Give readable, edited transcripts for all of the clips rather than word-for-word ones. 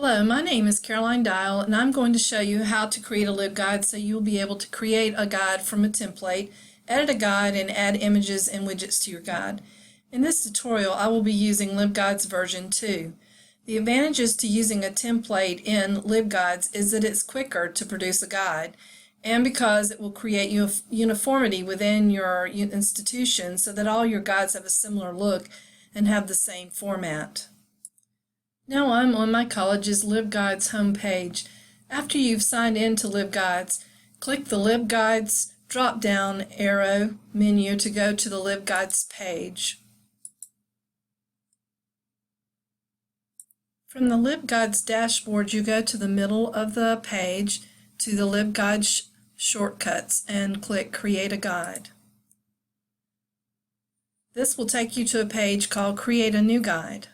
Hello, my name is Caroline Dial, and I'm going to show you how to create a LibGuide so you'll be able to create a guide from a template, edit a guide, and add images and widgets to your guide. In this tutorial, I will be using LibGuides version 2. The advantages to using a template in LibGuides is that it's quicker to produce a guide, and because it will create uniformity within your institution so that all your guides have a similar look and have the same format. Now I'm on my college's LibGuides homepage. After you've signed in to LibGuides, click the LibGuides drop-down arrow menu to go to the LibGuides page. From the LibGuides dashboard, you go to the middle of the page to the LibGuide shortcuts and click Create a Guide. This will take you to a page called Create a New Guide.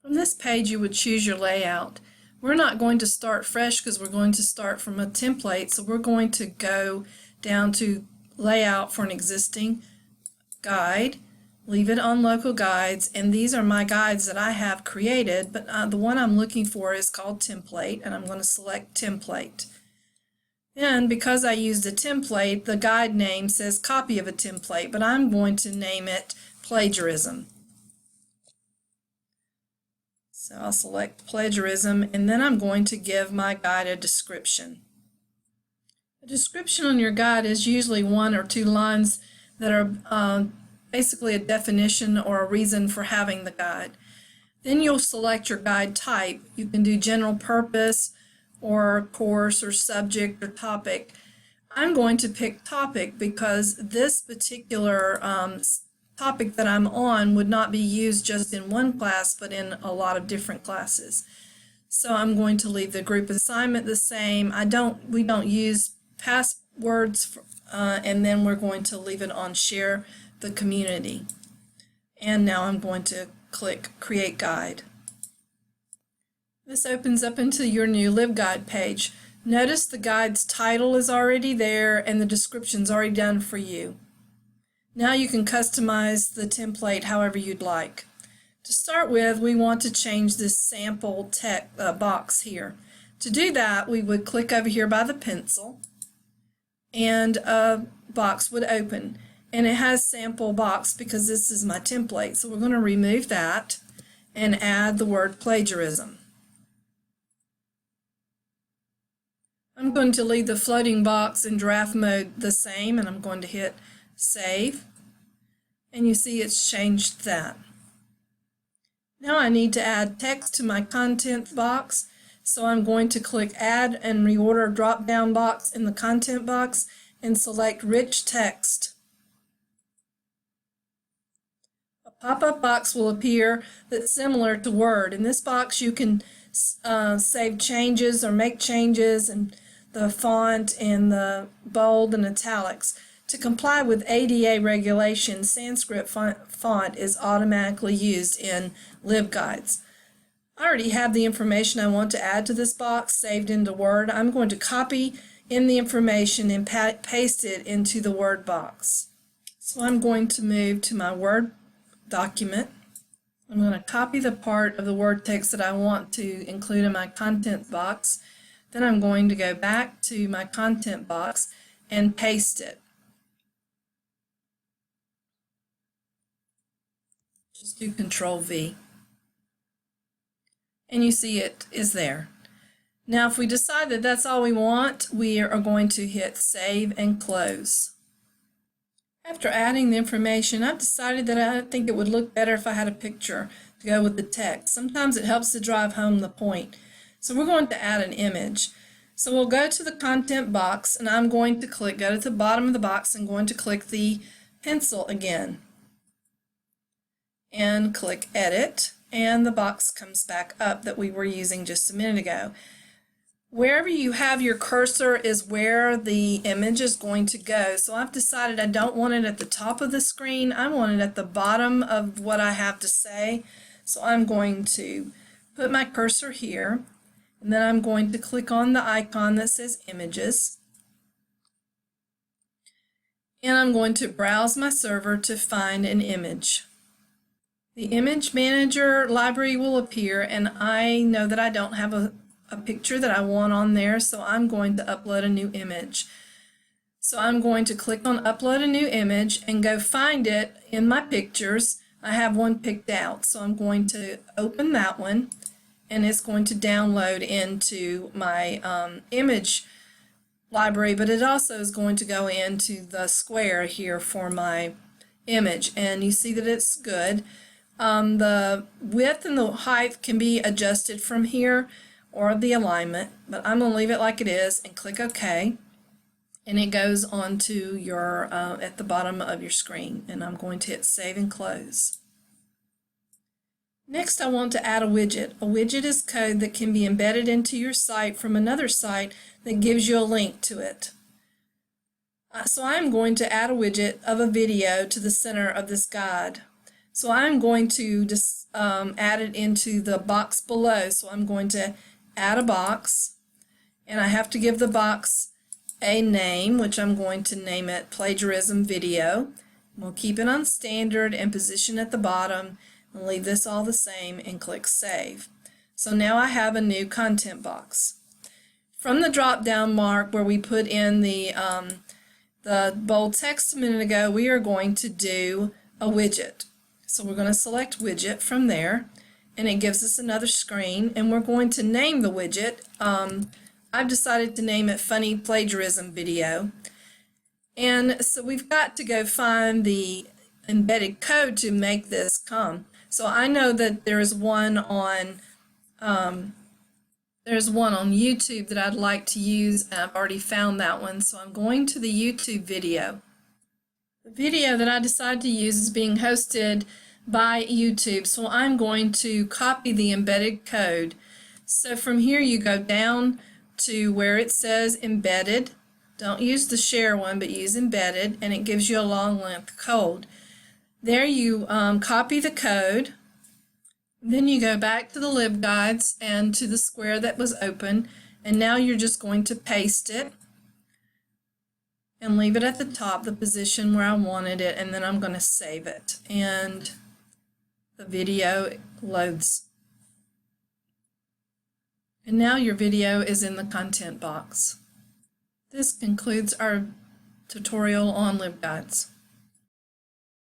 From this page, you would choose your layout. We're not going to start fresh because we're going to start from a template, so we're going to go down to Layout for an existing guide, leave it on Local Guides, and these are my guides that I have created, but the one I'm looking for is called Template, and I'm going to select Template. Then, because I used a template, the guide name says Copy of a Template, but I'm going to name it Plagiarism. So I'll select Plagiarism, and then I'm going to give my guide a description. A description on your guide is usually 1 or 2 lines that are basically a definition or a reason for having the guide. Then you'll select your guide type. You can do general purpose or course or subject or topic. I'm going to pick topic because this particular topic that I'm on would not be used just in one class but in a lot of different classes. So I'm going to leave the group assignment the same. We don't use passwords, and then we're going to leave it on Share the Community. And now I'm going to click Create Guide. This opens up into your new LibGuide page. Notice the guide's title is already there and the description's already done for you. Now you can customize the template however you'd like. To start with, we want to change this sample text box here. To do that, we would click over here by the pencil, and a box would open. And it has sample box because this is my template. So we're going to remove that and add the word plagiarism. I'm going to leave the floating box in draft mode the same, and I'm going to hit Save, and you see it's changed that. Now I need to add text to my content box, so I'm going to click Add and Reorder drop-down box in the content box and select Rich Text. A pop-up box will appear that's similar to Word. In this box you can save changes or make changes in the font and the bold and italics. To comply with ADA regulations, Sanskrit font is automatically used in LibGuides. I already have the information I want to add to this box saved into Word. I'm going to copy in the information and paste it into the Word box. So I'm going to move to my Word document. I'm going to copy the part of the Word text that I want to include in my content box. Then I'm going to go back to my content box and paste it. Just do Control V. And you see it is there. Now if we decide that that's all we want, we are going to hit Save and Close. After adding the information, I've decided that I think it would look better if I had a picture to go with the text. Sometimes it helps to drive home the point. So we're going to add an image. So we'll go to the content box, and I'm going to go to the bottom of the box and going to click the pencil again. And click Edit, and the box comes back up that we were using just a minute ago. Wherever you have your cursor is where the image is going to go. So I've decided I don't want it at the top of the screen. I want it at the bottom of what I have to say. So I'm going to put my cursor here, and then I'm going to click on the icon that says Images. And I'm going to browse my server to find an image. The Image Manager library will appear, and I know that I don't have a picture that I want on there, so I'm going to upload a new image. So I'm going to click on Upload a New Image and go find it in my pictures. I have one picked out, so I'm going to open that one, and it's going to download into my image library, but it also is going to go into the square here for my image, and you see that it's good. The width and the height can be adjusted from here, or the alignment, but I'm going to leave it like it is and click OK, and it goes on to your at the bottom of your screen, and I'm going to hit Save and Close. Next, I want to add a widget. A widget is code that can be embedded into your site from another site that gives you a link to it. So I'm going to add a widget of a video to the center of this guide. So I'm going to just add it into the box below. So I'm going to add a box, and I have to give the box a name, which I'm going to name it Plagiarism Video. We'll keep it on standard and position at the bottom, and leave this all the same and click Save. So now I have a new content box. From the drop-down mark where we put in the bold text a minute ago, we are going to do a widget. So we're going to select Widget from there, and it gives us another screen, and we're going to name the widget. I've decided to name it Funny Plagiarism Video. And so we've got to go find the embedded code to make this come. So I know that there's one on YouTube that I'd like to use, and I've already found that one. So I'm going to the YouTube video. The video that I decided to use is being hosted by YouTube, so I'm going to copy the embedded code. So from here you go down to where it says embedded. Don't use the share one, but use embedded, and it gives you a long length code. There you copy the code. Then you go back to the LibGuides and to the square that was open, and now you're just going to paste it and leave it at the top, the position where I wanted it, and then I'm going to save it, and the video loads. And now your video is in the content box. This concludes our tutorial on LibGuides.